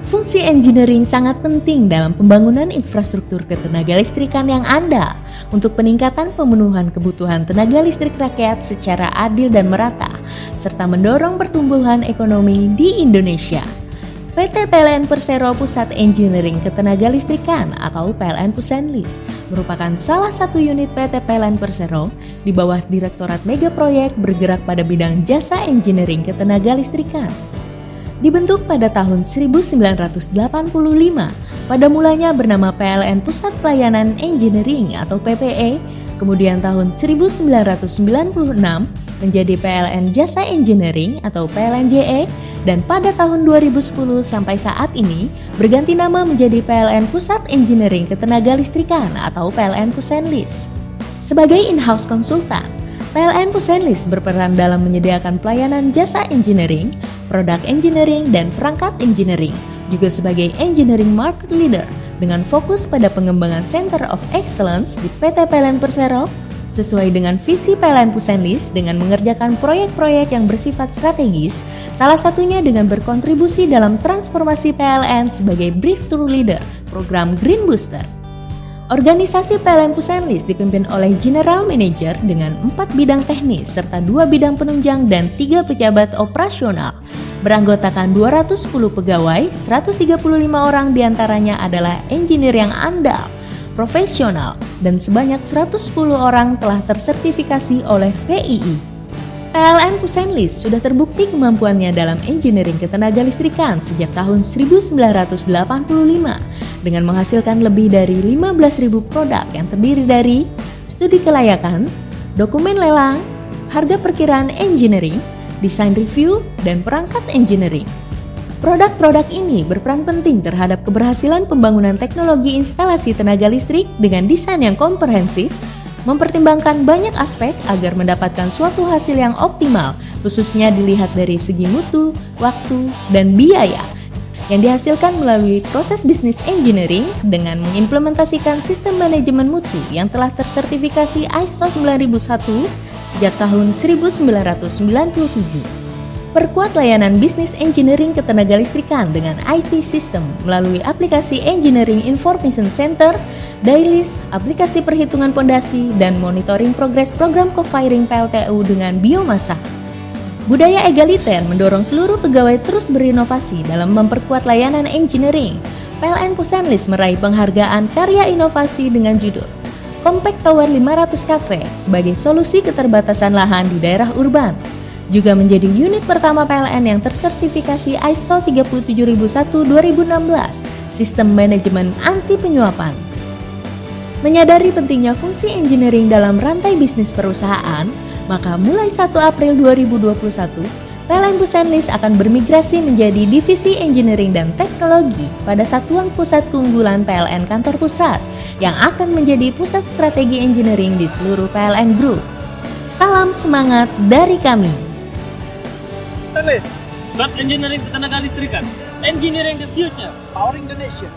Fungsi engineering sangat penting dalam pembangunan infrastruktur ketenagalistrikan yang andal untuk peningkatan pemenuhan kebutuhan tenaga listrik rakyat secara adil dan merata, serta mendorong pertumbuhan ekonomi di Indonesia. PT PLN Persero Pusat Engineering Ketenagalistrikan atau PLN Pusenlis merupakan salah satu unit PT PLN Persero di bawah Direktorat Mega Proyek bergerak pada bidang jasa engineering ketenagalistrikan. Dibentuk pada tahun 1985, pada mulanya bernama PLN Pusat Pelayanan Engineering atau PPE, kemudian tahun 1996 menjadi PLN Jasa Engineering atau PLNJE, dan pada tahun 2010 sampai saat ini berganti nama menjadi PLN Pusat Engineering Ketenagalistrikan atau PLN Pusenlis. Sebagai in-house konsultan, PLN Pusenlis berperan dalam menyediakan pelayanan jasa engineering, produk engineering, dan perangkat engineering, juga sebagai engineering market leader dengan fokus pada pengembangan Center of Excellence di PT PLN Persero sesuai dengan visi PLN Pusenlis dengan mengerjakan proyek-proyek yang bersifat strategis, salah satunya dengan berkontribusi dalam transformasi PLN sebagai breakthrough leader program Green Booster. Organisasi PLN Pusenlis dipimpin oleh General Manager dengan 4 bidang teknis serta 2 bidang penunjang dan 3 pejabat operasional. Beranggotakan 210 pegawai, 135 orang diantaranya adalah engineer yang andal, profesional, dan sebanyak 110 orang telah tersertifikasi oleh PII. PLN Pusenlis sudah terbukti kemampuannya dalam engineering ketenagalistrikan sejak tahun 1985 dengan menghasilkan lebih dari 15.000 produk yang terdiri dari studi kelayakan, dokumen lelang, harga perkiraan engineering, desain review, dan perangkat engineering. Produk-produk ini berperan penting terhadap keberhasilan pembangunan teknologi instalasi tenaga listrik dengan desain yang komprehensif, mempertimbangkan banyak aspek agar mendapatkan suatu hasil yang optimal, khususnya dilihat dari segi mutu, waktu, dan biaya, yang dihasilkan melalui proses bisnis engineering dengan mengimplementasikan sistem manajemen mutu yang telah tersertifikasi ISO 9001 sejak tahun 1997. Perkuat layanan bisnis engineering ketenagalistrikan dengan IT system melalui aplikasi Engineering Information Center, Dailys, aplikasi perhitungan pondasi, dan monitoring progres program co-firing PLTU dengan biomasa. Budaya egaliter mendorong seluruh pegawai terus berinovasi dalam memperkuat layanan engineering. PLN Pusenlis meraih penghargaan karya inovasi dengan judul Compact Tower 500 Cafe sebagai solusi keterbatasan lahan di daerah urban. Juga menjadi unit pertama PLN yang tersertifikasi ISO 37001-2016, sistem manajemen anti penyuapan. Menyadari pentingnya fungsi engineering dalam rantai bisnis perusahaan, maka mulai 1 April 2021, PLN Pusenlis akan bermigrasi menjadi divisi engineering dan teknologi pada Satuan Pusat Keunggulan PLN Kantor Pusat, yang akan menjadi pusat strategi engineering di seluruh PLN Group. Salam semangat dari kami. Pusat Engineering Ketenagalistrikan. Engineering the future. Powering the nation.